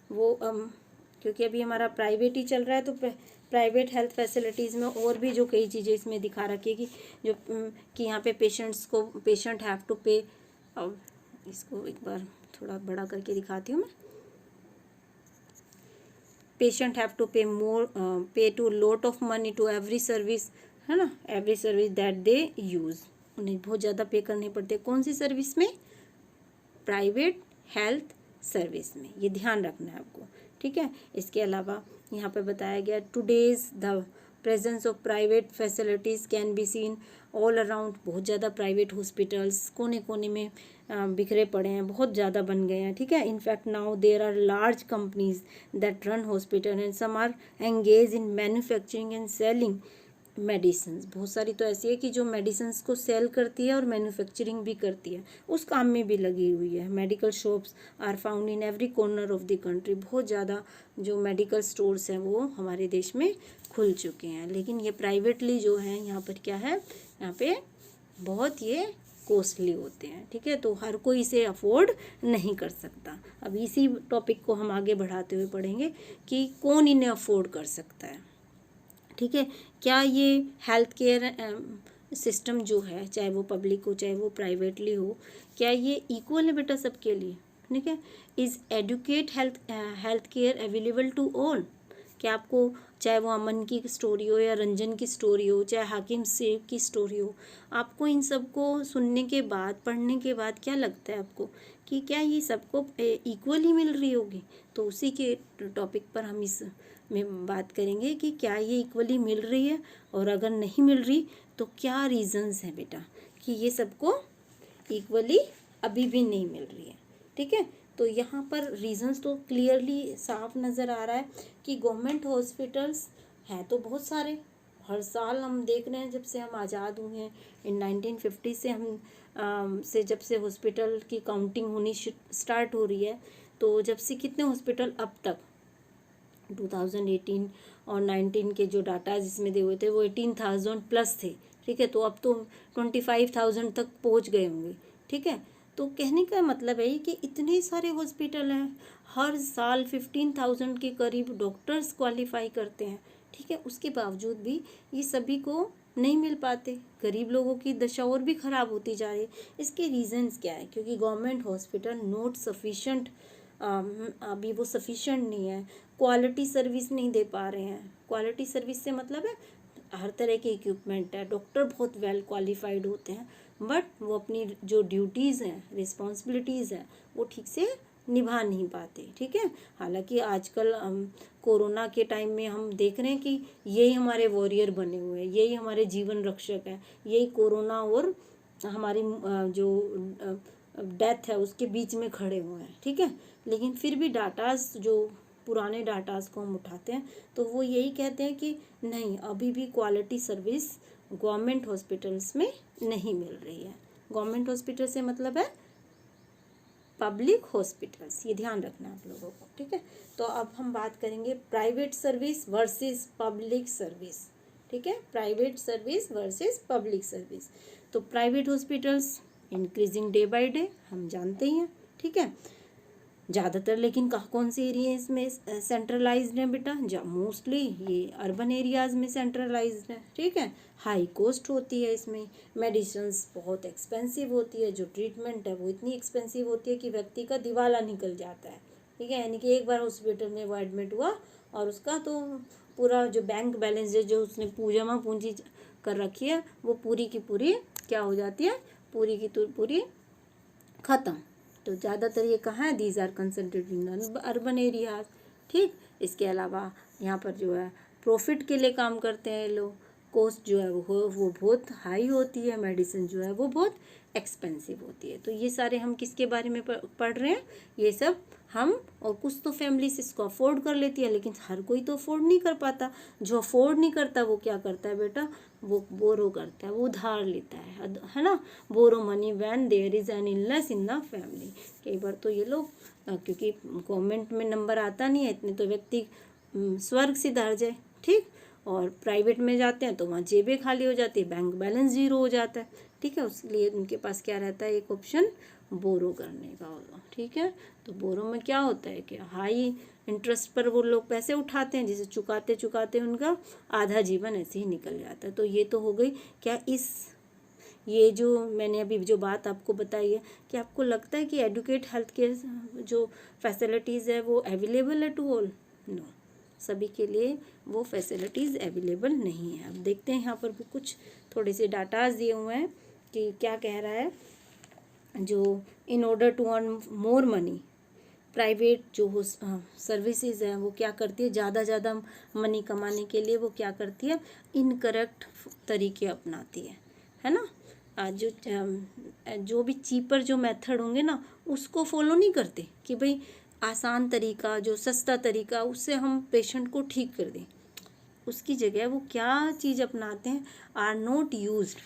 वो क्योंकि अभी हमारा प्राइवेट ही चल रहा है तो प्राइवेट हेल्थ फैसिलिटीज़ में और भी जो कई चीज़ें इसमें दिखा रखी है कि जो कि यहाँ पे पेशेंट हैव टू पे। अब इसको एक बार थोड़ा बड़ा करके दिखाती हूँ मैं। Patient have to pay to lot of money to every service, है ना, every service that they use. उन्हें बहुत ज़्यादा पे करने पड़ते। कौन सी सर्विस में, प्राइवेट हेल्थ सर्विस में, ये ध्यान रखना है आपको, ठीक है। इसके अलावा यहाँ पर बताया गया today's the presence of private facilities can be seen all around. बहुत ज़्यादा प्राइवेट हॉस्पिटल्स कोने कोने में बिखरे पड़े हैं, बहुत ज़्यादा बन गए हैं, ठीक है। In fact now there are large companies that run hospital and some are engage in manufacturing and selling medicine. बहुत सारी तो ऐसी है कि जो मेडिसिन को सेल करती है और मैन्युफैक्चरिंग भी करती है, उस काम में भी लगी हुई है। Medical shops are found in every corner of the country. बहुत ज़्यादा जो मेडिकल स्टोर्स हैं वो हमारे देश में खुल चुके हैं, लेकिन ये प्राइवेटली जो है यहाँ पर क्या है, यहाँ पे बहुत ये कॉस्टली होते हैं, ठीक है। तो हर कोई इसे अफोर्ड नहीं कर सकता। अब इसी टॉपिक को हम आगे बढ़ाते हुए पढ़ेंगे कि कौन इन्हें अफोर्ड कर सकता है, ठीक है। क्या ये हेल्थ केयर सिस्टम जो है, चाहे वो पब्लिक हो चाहे वो प्राइवेटली हो, क्या ये इक्वल है बेटा सबके लिए, ठीक है। Is adequate health care available to all. क्या आपको, चाहे वो अमन की स्टोरी हो या रंजन की स्टोरी हो, चाहे हाकिम सेब की स्टोरी हो, आपको इन सबको सुनने के बाद, पढ़ने के बाद क्या लगता है आपको कि क्या ये सबको इक्वली मिल रही होगी? तो उसी के टॉपिक पर हम इस में बात करेंगे कि क्या ये इक्वली मिल रही है, और अगर नहीं मिल रही तो क्या रीजंस हैं बेटा कि ये सबको इक्वली अभी भी नहीं मिल रही है, ठीक है। तो यहाँ पर रीजंस तो क्लियरली साफ नज़र आ रहा है कि गवर्नमेंट हॉस्पिटल्स हैं तो बहुत सारे, हर साल हम देख रहे हैं जब से हम आज़ाद हुए हैं इन 1950 से हम जब से हॉस्पिटल की काउंटिंग होनी स्टार्ट हो रही है, तो जब से कितने हॉस्पिटल अब तक 2018 और 19 के जो डाटा जिसमें दिए हुए थे वो 18,000 प्लस थे, ठीक है। तो अब तो 25,000 तक पहुंच गए होंगे, ठीक है। तो कहने का मतलब है कि इतने सारे हॉस्पिटल हैं, हर साल 15,000 के करीब डॉक्टर्स क्वालिफाई करते हैं, ठीक है, उसके बावजूद भी ये सभी को नहीं मिल पाते। गरीब लोगों की दशा और भी ख़राब होती जा रही है। इसके रीजंस क्या है? क्योंकि गवर्नमेंट हॉस्पिटल नॉट सफिशेंट, अभी वो सफिशेंट नहीं है, क्वालिटी सर्विस नहीं दे पा रहे हैं। क्वालिटी सर्विस से मतलब है हर तरह के इक्विपमेंट है, डॉक्टर बहुत वेल क्वालिफाइड होते हैं, बट वो अपनी जो ड्यूटीज़ हैं, रिस्पॉन्सिबिलिटीज़ हैं, वो ठीक से निभा नहीं पाते, ठीक है। हालांकि आजकल कोरोना के टाइम में हम देख रहे हैं कि यही हमारे वॉरियर बने हुए हैं, यही हमारे जीवन रक्षक हैं, यही कोरोना और हमारी जो डेथ है उसके बीच में खड़े हुए हैं, ठीक है। लेकिन फिर भी डाटाज, जो पुराने डाटाज को हम उठाते हैं तो वो यही कहते हैं कि नहीं, अभी भी क्वालिटी सर्विस गवर्नमेंट हॉस्पिटल्स में नहीं मिल रही है। गवर्नमेंट हॉस्पिटल से मतलब है पब्लिक हॉस्पिटल्स, ये ध्यान रखना आप लोगों को, ठीक है। तो अब हम बात करेंगे private service versus public service, ठीक है, private service versus public service. तो private hospitals increasing day by day, हम जानते ही हैं, ठीक है। ज़्यादातर लेकिन कौन से एरियाज में सेंट्रलाइज्ड है बेटा? मोस्टली ये अर्बन एरियाज़ में सेंट्रलाइज्ड है, ठीक है। हाई कॉस्ट होती है इसमें, मेडिसिन्स बहुत एक्सपेंसिव होती है, जो ट्रीटमेंट है वो इतनी एक्सपेंसिव होती है कि व्यक्ति का दिवाला निकल जाता है, ठीक है। यानी कि एक बार हॉस्पिटल में वो एडमिट हुआ और उसका तो पूरा जो बैंक बैलेंस है, जो उसने जमा पूंजी कर रखी है, वो पूरी की पूरी क्या हो जाती है? पूरी की पूरी ख़त्म। तो ज़्यादातर ये कहाँ है? These are concentrated in urban areas, ठीक। इसके अलावा यहाँ पर जो है प्रॉफिट के लिए काम करते हैं लोग, कॉस्ट जो है वो बहुत हाई होती है, मेडिसिन जो है वो बहुत एक्सपेंसिव होती है। तो ये सारे हम किसके बारे में पढ़ रहे हैं? ये सब हम, और कुछ तो फैमिलीज इसको अफोर्ड कर लेती है, लेकिन हर कोई तो अफोर्ड नहीं कर पाता। जो अफोर्ड नहीं करता वो क्या करता है बेटा? वो बोरो करता है, वो उधार लेता है ना। Borrow money when there is an illness in the family. कई बार तो ये लोग, क्योंकि गवर्नमेंट में नंबर आता नहीं है इतने, तो व्यक्ति स्वर्ग सिधार जाए, ठीक। और प्राइवेट में जाते हैं तो वहाँ जेबें खाली हो जाती है, बैंक बैलेंस जीरो हो जाता है, ठीक है। उसलिए उनके पास क्या रहता है? एक ऑप्शन बोरो करने का होगा, ठीक है। तो बोरो में क्या होता है कि हाई इंटरेस्ट पर वो लोग पैसे उठाते हैं, जिसे चुकाते चुकाते उनका आधा जीवन ऐसे ही निकल जाता है। तो ये तो हो गई क्या ये जो मैंने अभी जो बात आपको बताई है, कि आपको लगता है कि एडुकेट हेल्थ केयर जो फैसिलिटीज़ है वो अवेलेबल है टू ऑल? नो, सभी के लिए वो फैसिलिटीज़ अवेलेबल नहीं है। अब देखते हैं, यहाँ पर भी कुछ थोड़े से डाटाज दिए हुए हैं कि क्या कह रहा है। जो in order to earn more money, private जो सर्विसेज हैं वो क्या करती है? ज़्यादा मनी कमाने के लिए वो क्या करती है? इनकरेक्ट तरीके अपनाती है ना। जो भी चीपर जो मेथड होंगे ना, उसको फॉलो नहीं करते कि भाई आसान तरीका, जो सस्ता तरीका, उससे हम पेशेंट को ठीक कर दें। उसकी जगह वो क्या चीज़ अपनाते हैं? Are not used.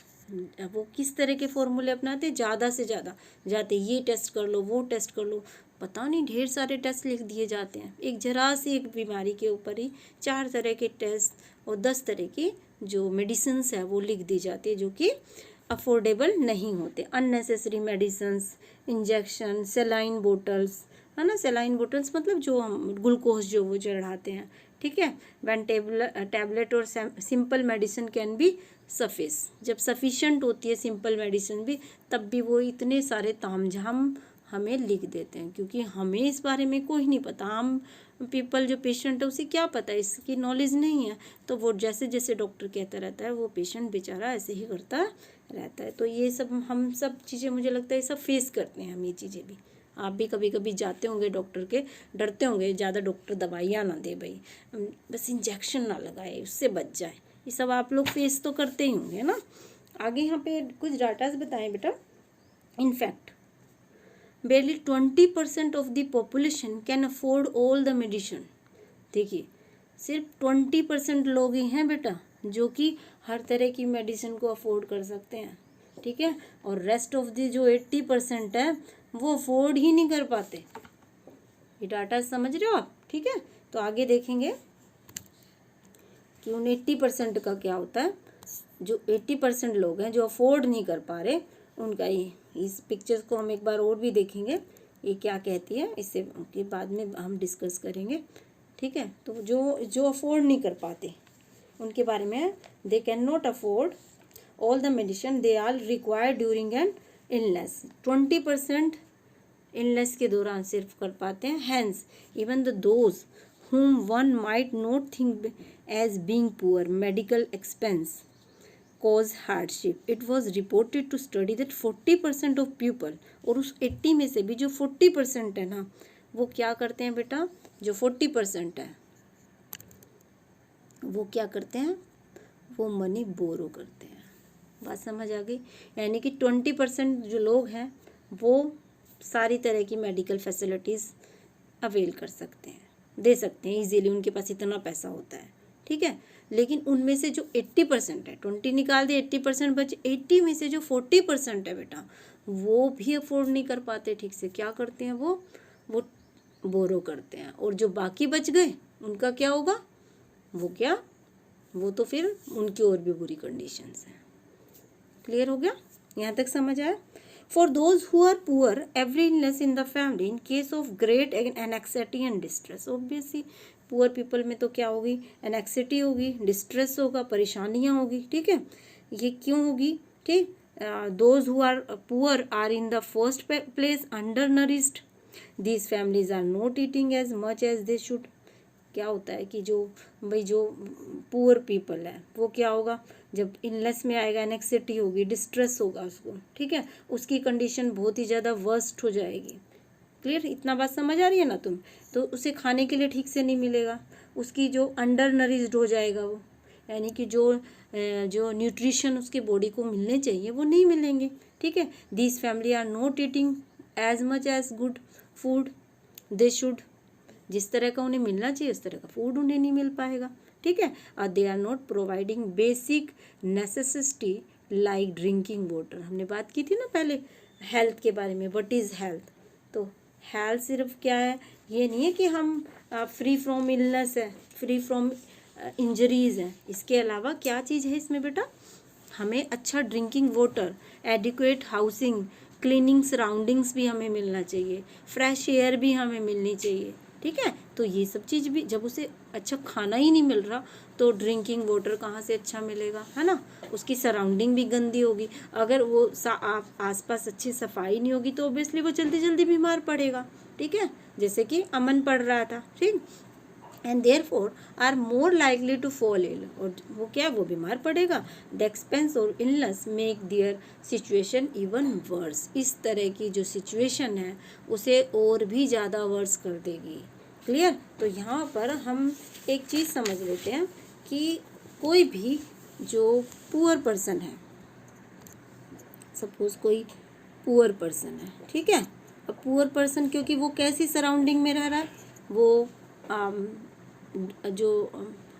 वो किस तरह के फॉर्मूले अपनाते हैं? ज़्यादा से ज़्यादा जाते, ये टेस्ट कर लो, वो टेस्ट कर लो, पता नहीं ढेर सारे टेस्ट लिख दिए जाते हैं। एक जरा सी एक बीमारी के ऊपर ही 4 तरह के टेस्ट और 10 तरह की जो मेडिसिन्स है वो लिख दी जाती है, जो कि अफोर्डेबल नहीं होते। अननेसेसरी मेडिसिन्स, इंजेक्शन, सेलाइन बोटल्स, है ना। सेलाइन बोटल्स मतलब जो हम ग्लूकोज जो वो चढ़ाते हैं, ठीक है। व्हेन टैबलेट और simple medicine can be suffice, जब सफिशेंट होती है सिंपल मेडिसिन भी, तब भी वो इतने सारे तामझाम हमें लिख देते हैं, क्योंकि हमें इस बारे में कोई नहीं पता। हम पीपल जो पेशेंट है उसे क्या पता, इसकी नॉलेज नहीं है, तो वो जैसे जैसे डॉक्टर कहता रहता है वो पेशेंट बेचारा ऐसे ही करता रहता है। तो ये सब हम सब चीज़ें, मुझे लगता है सब फेस करते हैं हम ये चीज़ें भी। आप भी कभी कभी जाते होंगे डॉक्टर के, डरते होंगे ज़्यादा डॉक्टर दवाइयाँ ना दे, भाई बस इंजेक्शन ना लगाए, उससे बच जाए। ये सब आप लोग फेस तो करते ही होंगे ना। आगे यहाँ पे कुछ डाटाज बताएं बेटा। In fact barely 20% of the population can afford all the medicine. देखिए, सिर्फ 20% लोग ही हैं बेटा जो कि हर तरह की मेडिसिन को अफोर्ड कर सकते हैं, ठीक है। और रेस्ट ऑफ द जो 80% है वो अफोर्ड ही नहीं कर पाते। ये डाटा समझ रहे हो आप, ठीक है। तो आगे देखेंगे कि उन 80% का क्या होता है। जो 80% लोग हैं जो अफोर्ड नहीं कर पा रहे, उनका ये इस पिक्चर्स को हम एक बार और भी देखेंगे ये क्या कहती है, इससे के बाद में हम डिस्कस करेंगे, ठीक है। तो जो अफोर्ड नहीं कर पाते उनके बारे में, they can not afford all the medicine they are required during an illness, 20% illness के दौरान सिर्फ कर पाते हैं। Hence even the those whom one might not think as being poor, medical expense cause hardship. It was reported to study that 40% of people, और उस 80 में से भी जो 40% है ना, वो क्या करते हैं बेटा, जो 40% है वो क्या करते हैं, वो मनी बोरो करते हैं। बात समझ आ गई? यानी कि 20% जो लोग हैं वो सारी तरह की मेडिकल फैसिलिटीज़ अवेल कर सकते हैं, दे सकते हैं इजीली, उनके पास इतना पैसा होता है, ठीक है। लेकिन उनमें से जो 80% है, 20 निकाल दिए 80% बचे, 80 में से जो 40% है बेटा वो भी अफोर्ड नहीं कर पाते ठीक से। क्या करते हैं वो बोरो करते हैं। और जो बाकी बच गए उनका क्या होगा, वो तो फिर उनकी और भी बुरी कंडीशंस हैं। क्लियर हो गया? यहाँ तक समझ आया? For those who are poor, every illness in the family in case of great anxiety and distress, obviously poor people में तो क्या होगी, anxiety होगी, distress होगा, परेशानियाँ होगी, ठीक है। ये क्यों होगी, ठीक। Those who are poor are in the first place undernourished. These families are not eating as much as they should. क्या होता है कि जो पुअर पीपल है वो क्या होगा, जब इलनेस में आएगा, एनेक्सिटी होगी, डिस्ट्रेस होगा उसको, ठीक है, उसकी कंडीशन बहुत ही ज़्यादा वर्स्ट हो जाएगी। क्लियर? इतना बात समझ आ रही है ना तुम? तो उसे खाने के लिए ठीक से नहीं मिलेगा, उसकी जो अंडर नरिश्ड हो जाएगा वो, यानी कि जो न्यूट्रिशन उसके बॉडी को मिलने चाहिए वो नहीं मिलेंगे, ठीक है। These family are not eating as much as good food they should, जिस तरह का उन्हें मिलना चाहिए उस तरह का फूड उन्हें नहीं मिल पाएगा, ठीक है। They are not providing basic necessity like drinking water. हमने बात की थी ना पहले हेल्थ के बारे में, व्हाट इज़ हेल्थ। तो हेल्थ सिर्फ क्या है, ये नहीं है कि हम फ्री फ्रॉम इलनेस है, फ्री फ्रॉम इंजरीज है। इसके अलावा क्या चीज़ है इसमें बेटा, हमें अच्छा drinking water, adequate housing, cleaning surroundings भी हमें मिलना चाहिए, फ्रेश एयर भी हमें मिलनी चाहिए, ठीक है। तो ये सब चीज़ भी, जब उसे अच्छा खाना ही नहीं मिल रहा तो ड्रिंकिंग वाटर कहाँ से अच्छा मिलेगा, है ना। उसकी सराउंडिंग भी गंदी होगी, अगर वो आसपास अच्छी सफाई नहीं होगी तो ऑब्वियसली वो जल्दी जल्दी बीमार पड़ेगा, ठीक है, जैसे कि अमन पड़ रहा था, ठीक। And therefore are more likely to fall ill, और वो क्या, वो बीमार पड़ेगा। द एक्सपेंस और illness make their situation even worse. इस तरह की जो सिचुएशन है उसे और भी ज़्यादा वर्स कर देगी। क्लियर? तो यहाँ पर हम एक चीज़ समझ लेते हैं कि कोई भी जो पुअर पर्सन है, सपोज कोई पुअर पर्सन है, ठीक है। अब पुअर पर्सन क्योंकि वो कैसी सराउंडिंग में रह रहा है, वो जो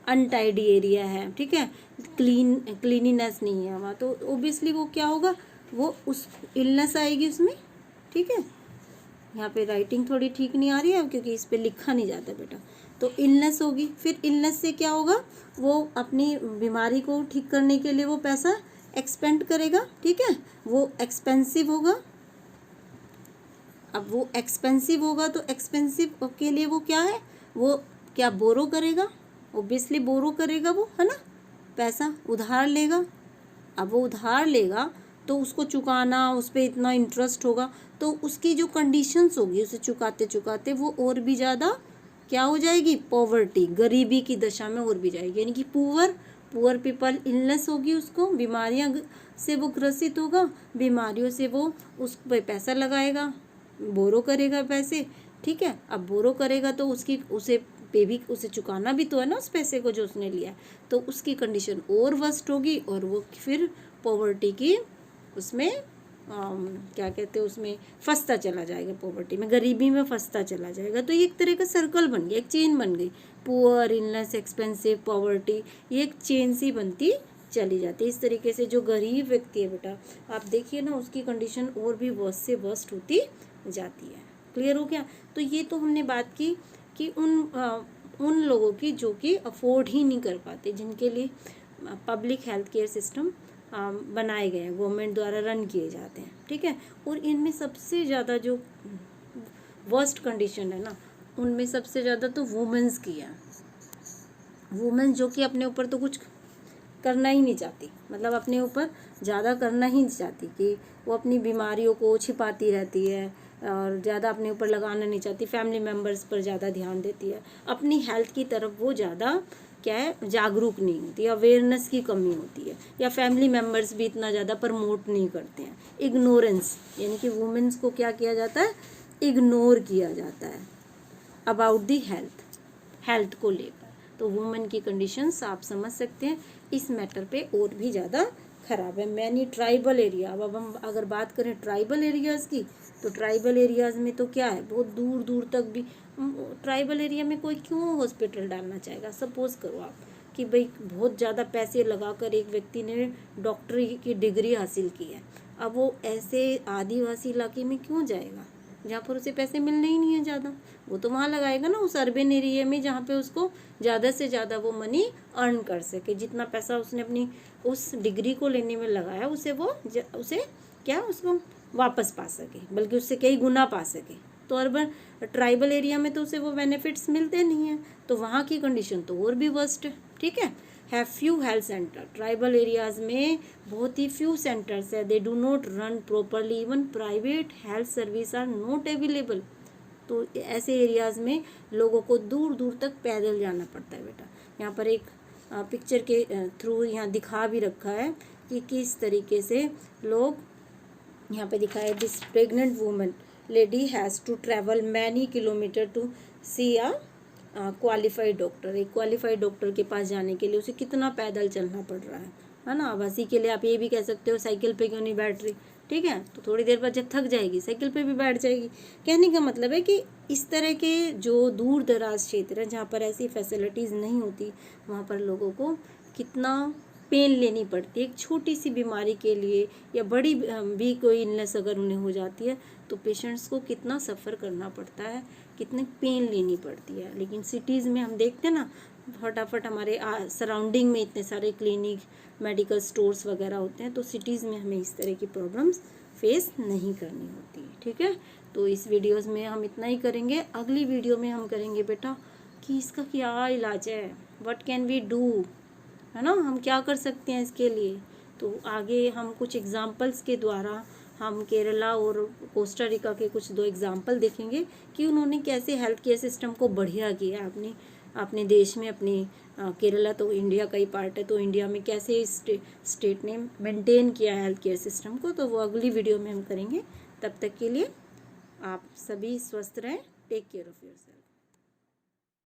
अनटाइडी एरिया है, ठीक है, क्लीनिनेस नहीं है वहाँ, तो ओबियसली वो क्या होगा, वो उस इलनेस आएगी उसमें, ठीक है। यहाँ पे राइटिंग थोड़ी ठीक नहीं आ रही है क्योंकि इस पे लिखा नहीं जाता बेटा। तो इलनेस होगी, फिर इलनेस से क्या होगा, वो अपनी बीमारी को ठीक करने के लिए वो पैसा एक्सपेंड करेगा, ठीक है, वो एक्सपेंसिव होगा। अब वो एक्सपेंसिव होगा तो एक्सपेंसिव के लिए वो क्या है, वो क्या बोरो करेगा, ओब्वियसली बोरो करेगा वो, है ना, पैसा उधार लेगा। अब वो उधार लेगा तो उसको चुकाना, उस पर इतना इंटरेस्ट होगा, तो उसकी जो कंडीशंस होगी उसे चुकाते चुकाते वो और भी ज़्यादा क्या हो जाएगी, पॉवर्टी, गरीबी की दशा में और भी जाएगी। यानी कि पुअर पीपल, इलनेस होगी उसको, बीमारियां से वो ग्रसित होगा, बीमारियों से वो उस पर पैसा लगाएगा, बोरो करेगा पैसे, ठीक है। अब बोरो करेगा तो उसे चुकाना भी तो है ना उस पैसे को जो उसने लिया, तो उसकी कंडीशन और वर्स्ट होगी और वो फिर पॉवर्टी की उसमें क्या कहते हैं, उसमें फंसता चला जाएगा, पॉवर्टी में, गरीबी में फंसता चला जाएगा। तो ये एक तरह का सर्कल बन गया, एक चेन बन गई, पुअर, इलनेस, एक्सपेंसिव, पॉवर्टी, ये एक चेन सी बनती चली जाती है। इस तरीके से जो गरीब व्यक्ति है बेटा, आप देखिए ना, उसकी कंडीशन और भी वर्स्ट से वर्स्ट होती जाती है। क्लियर हो गया? तो ये तो हमने बात की कि उन लोगों की जो कि अफोर्ड ही नहीं कर पाते, जिनके लिए पब्लिक हेल्थ केयर सिस्टम बनाए गए हैं, गवर्नमेंट द्वारा रन किए जाते हैं, ठीक है। और इनमें सबसे ज़्यादा जो वर्स्ट कंडीशन है ना, उनमें सबसे ज़्यादा तो वुमेन्स की है। वुमेन्स जो कि अपने ऊपर तो कुछ करना ही नहीं चाहती, मतलब अपने ऊपर ज़्यादा करना ही नहीं चाहती, कि वो अपनी बीमारियों को छिपाती रहती है और ज़्यादा अपने ऊपर लगाना नहीं चाहती, फैमिली मेम्बर्स पर ज़्यादा ध्यान देती है, अपनी हेल्थ की तरफ वो ज़्यादा क्या है जागरूक नहीं होती, अवेयरनेस की कमी होती है, या फैमिली मेम्बर्स भी इतना ज़्यादा प्रमोट नहीं करते हैं। इग्नोरेंस, यानी कि वुमेन्स को क्या किया जाता है, इग्नोर किया जाता है अबाउट दी हेल्थ को लेकर। तो वुमेन की कंडीशंस आप समझ सकते हैं इस मैटर पे और भी ज़्यादा खराब है। मैनी ट्राइबल एरिया, अब हम अगर बात करें ट्राइबल एरियाज़ की, तो ट्राइबल एरियाज़ में तो क्या है, बहुत दूर दूर तक भी ट्राइबल एरिया में कोई क्यों हॉस्पिटल डालना चाहेगा। सपोज करो आप कि भाई बहुत ज़्यादा पैसे लगाकर एक व्यक्ति ने डॉक्टरी की डिग्री हासिल की है, अब वो ऐसे आदिवासी इलाके में क्यों जाएगा जहाँ पर उसे पैसे मिलने ही नहीं है ज़्यादा। वो तो वहाँ लगाएगा ना उस अर्बन एरिया में जहाँ पे उसको ज़्यादा से ज़्यादा वो मनी अर्न कर सके, जितना पैसा उसने अपनी उस डिग्री को लेने में लगाया उसे उसको वापस पा सके, बल्कि उससे कई गुना पा सके। तो अर्बन ट्राइबल एरिया में तो उसे वो बेनिफिट्स मिलते नहीं हैं, तो वहाँ की कंडीशन तो और भी वर्स्ट है, ठीक है। Have few health center, tribal areas में बहुत ही फ्यू सेंटर्स है, they do not run properly, even private health service are not available. तो ऐसे एरियाज में लोगों को दूर दूर तक पैदल जाना पड़ता है बेटा। यहाँ पर एक पिक्चर के थ्रू यहाँ दिखा भी रखा है कि किस तरीके से लोग, यहाँ पे दिखा है, this pregnant woman lady has to travel many kilometre to see a qualified doctor. एक क्वालिफाइड डॉक्टर के पास जाने के लिए उसे कितना पैदल चलना पड़ रहा है ना। अब हंसी के लिए आप ये भी कह सकते हो साइकिल पे क्यों नहीं बैठ रही, ठीक है, तो थोड़ी देर बाद जब थक जाएगी साइकिल पे भी बैठ जाएगी। कहने का मतलब है कि इस तरह के जो दूर दराज क्षेत्र है जहाँ पर ऐसी फैसिलिटीज़ नहीं होती, वहाँ पर लोगों को कितना पेन लेनी पड़ती है एक छोटी सी बीमारी के लिए, या बड़ी भी कोई इलनेस अगर उन्हें हो जाती है तो पेशेंट्स को कितना सफ़र करना पड़ता है, कितनी पेन लेनी पड़ती है। लेकिन सिटीज़ में हम देखते हैं ना, फटाफट हमारे सराउंडिंग में इतने सारे क्लिनिक, मेडिकल स्टोर्स वगैरह होते हैं, तो सिटीज़ में हमें इस तरह की प्रॉब्लम्स फेस नहीं करनी होती, ठीक है। तो इस वीडियोज़ में हम इतना ही करेंगे। अगली वीडियो में हम करेंगे बेटा कि इसका क्या इलाज है, व्हाट कैन वी डू, है ना, हम क्या कर सकते हैं इसके लिए। तो आगे हम कुछ एग्जाम्पल्स के द्वारा हम केरला और कोस्टा रिका के कुछ 2 एग्जाम्पल देखेंगे कि उन्होंने कैसे हेल्थ केयर सिस्टम को बढ़िया किया अपने देश में। केरला तो इंडिया का ही पार्ट है, तो इंडिया में कैसे स्टेट ने मेंटेन किया हेल्थ केयर सिस्टम को, तो वो अगली वीडियो में हम करेंगे। तब तक के लिए आप सभी स्वस्थ रहें, टेक केयर ऑफ़ योरसेल्फ।